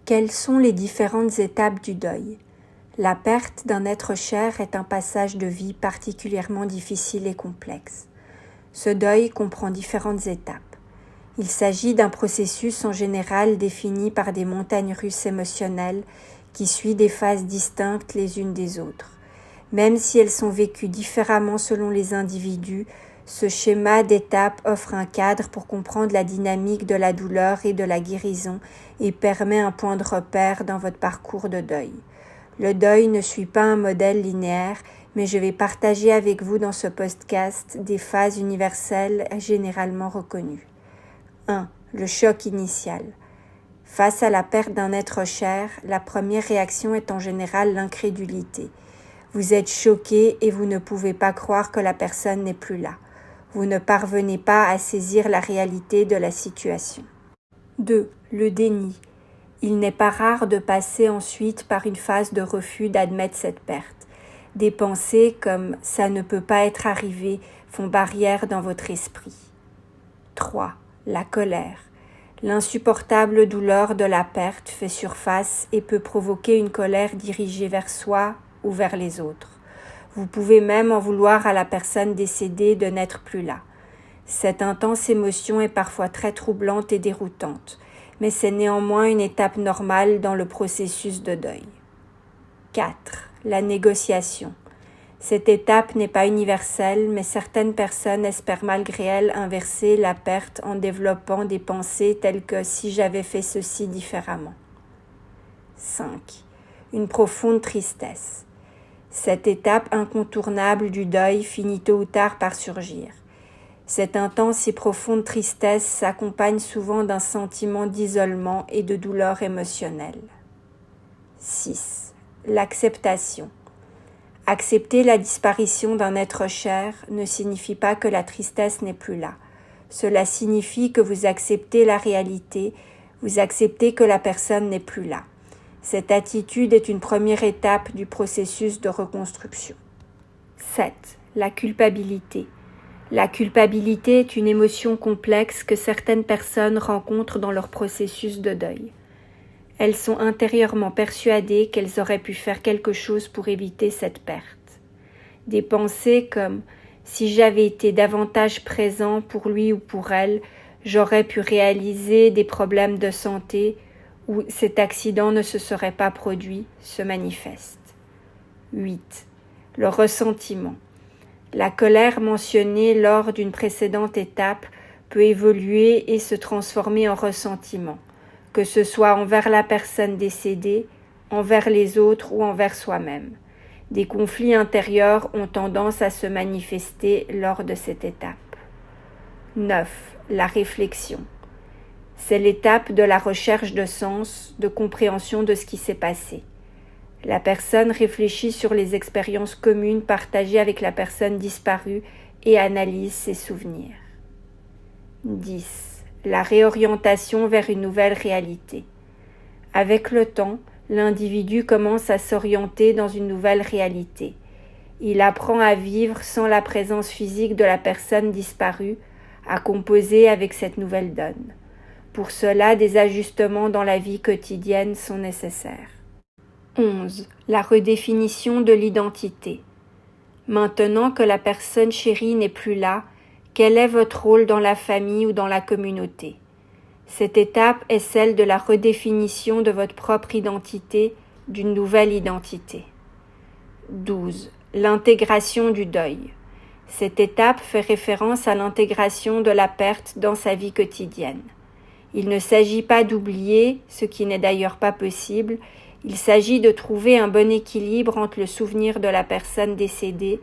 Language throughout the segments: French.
Quelles sont les différentes étapes du deuil? La perte d'un être cher est un passage de vie particulièrement difficile et complexe. Ce deuil comprend différentes étapes. Il s'agit d'un processus en général défini par des montagnes russes émotionnelles qui suivent des phases distinctes les unes des autres. Même si elles sont vécues différemment selon les individus, ce schéma d'étapes offre un cadre pour comprendre la dynamique de la douleur et de la guérison et permet un point de repère dans votre parcours de deuil. Le deuil ne suit pas un modèle linéaire, mais je vais partager avec vous dans ce podcast des phases universelles généralement reconnues. 1. Le choc initial. Face à la perte d'un être cher, la première réaction est en général l'incrédulité. Vous êtes choqué et vous ne pouvez pas croire que la personne n'est plus là. Vous ne parvenez pas à saisir la réalité de la situation. 2. Le déni. Il n'est pas rare de passer ensuite par une phase de refus d'admettre cette perte. Des pensées comme « ça ne peut pas être arrivé » font barrière dans votre esprit. 3. La colère. L'insupportable douleur de la perte fait surface et peut provoquer une colère dirigée vers soi ou vers les autres. Vous pouvez même en vouloir à la personne décédée de n'être plus là. Cette intense émotion est parfois très troublante et déroutante, mais c'est néanmoins une étape normale dans le processus de deuil. 4. La négociation. Cette étape n'est pas universelle, mais certaines personnes espèrent malgré elles inverser la perte en développant des pensées telles que « si j'avais fait ceci différemment ». 5. Une profonde tristesse. Cette étape incontournable du deuil finit tôt ou tard par surgir. Cette intense et profonde tristesse s'accompagne souvent d'un sentiment d'isolement et de douleur émotionnelle. 6. L'acceptation. Accepter la disparition d'un être cher ne signifie pas que la tristesse n'est plus là. Cela signifie que vous acceptez la réalité, vous acceptez que la personne n'est plus là. Cette attitude est une première étape du processus de reconstruction. 7. La culpabilité. La culpabilité est une émotion complexe que certaines personnes rencontrent dans leur processus de deuil. Elles sont intérieurement persuadées qu'elles auraient pu faire quelque chose pour éviter cette perte. Des pensées comme « si j'avais été davantage présent pour lui ou pour elle, j'aurais pu réaliser des problèmes de santé » ou « cet accident ne se serait pas produit » se manifestent. 8. Le ressentiment. La colère mentionnée lors d'une précédente étape peut évoluer et se transformer en ressentiment, que ce soit envers la personne décédée, envers les autres ou envers soi-même. Des conflits intérieurs ont tendance à se manifester lors de cette étape. 9. La réflexion. C'est l'étape de la recherche de sens, de compréhension de ce qui s'est passé. La personne réfléchit sur les expériences communes partagées avec la personne disparue et analyse ses souvenirs. 10. La réorientation vers une nouvelle réalité. Avec le temps, l'individu commence à s'orienter dans une nouvelle réalité. Il apprend à vivre sans la présence physique de la personne disparue, à composer avec cette nouvelle donne. Pour cela, des ajustements dans la vie quotidienne sont nécessaires. 11. La redéfinition de l'identité. Maintenant que la personne chérie n'est plus là, quel est votre rôle dans la famille ou dans la communauté? Cette étape est celle de la redéfinition de votre propre identité, d'une nouvelle identité. 12. L'intégration du deuil. Cette étape fait référence à l'intégration de la perte dans sa vie quotidienne. Il ne s'agit pas d'oublier, ce qui n'est d'ailleurs pas possible, il s'agit de trouver un bon équilibre entre le souvenir de la personne décédée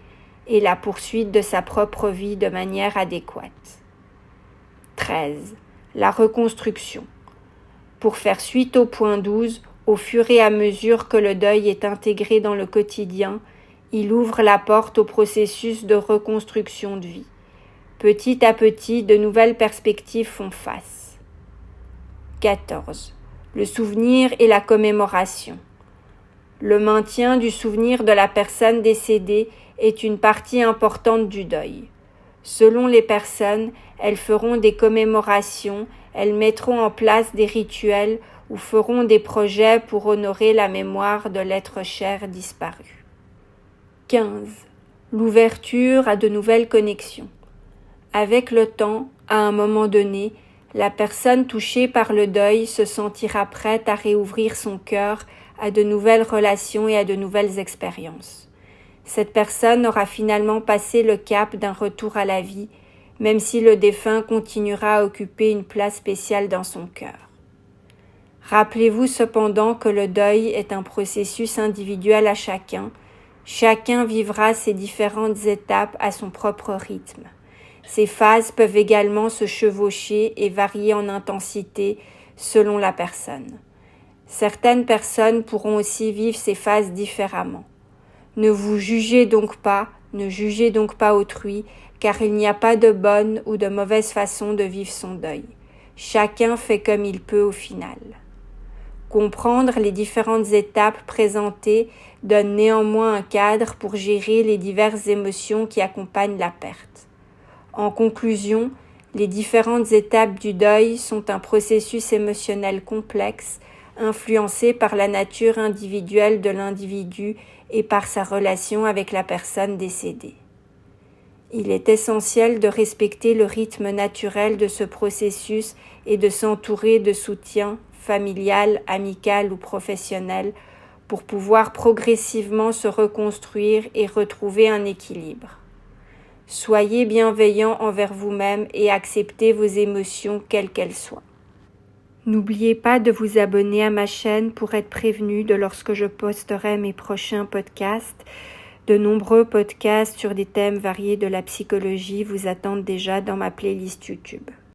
et la poursuite de sa propre vie de manière adéquate. 13. La reconstruction. Pour faire suite au point 12, au fur et à mesure que le deuil est intégré dans le quotidien, il ouvre la porte au processus de reconstruction de vie. Petit à petit, de nouvelles perspectives font face. 14. Le souvenir et la commémoration. Le maintien du souvenir de la personne décédée est une partie importante du deuil. Selon les personnes, elles feront des commémorations, elles mettront en place des rituels ou feront des projets pour honorer la mémoire de l'être cher disparu. 15. L'ouverture à de nouvelles connexions. Avec le temps, à un moment donné, la personne touchée par le deuil se sentira prête à réouvrir son cœur à de nouvelles relations et à de nouvelles expériences. Cette personne aura finalement passé le cap d'un retour à la vie, même si le défunt continuera à occuper une place spéciale dans son cœur. Rappelez-vous cependant que le deuil est un processus individuel à chacun. Chacun vivra ses différentes étapes à son propre rythme. Ces phases peuvent également se chevaucher et varier en intensité selon la personne. Certaines personnes pourront aussi vivre ces phases différemment. Ne vous jugez donc pas, ne jugez donc pas autrui, car il n'y a pas de bonne ou de mauvaise façon de vivre son deuil. Chacun fait comme il peut au final. Comprendre les différentes étapes présentées donne néanmoins un cadre pour gérer les diverses émotions qui accompagnent la perte. En conclusion, les différentes étapes du deuil sont un processus émotionnel complexe, influencé par la nature individuelle de l'individu et par sa relation avec la personne décédée. Il est essentiel de respecter le rythme naturel de ce processus et de s'entourer de soutien familial, amical ou professionnel pour pouvoir progressivement se reconstruire et retrouver un équilibre. Soyez bienveillant envers vous-même et acceptez vos émotions quelles qu'elles soient. N'oubliez pas de vous abonner à ma chaîne pour être prévenu de lorsque je posterai mes prochains podcasts. De nombreux podcasts sur des thèmes variés de la psychologie vous attendent déjà dans ma playlist YouTube.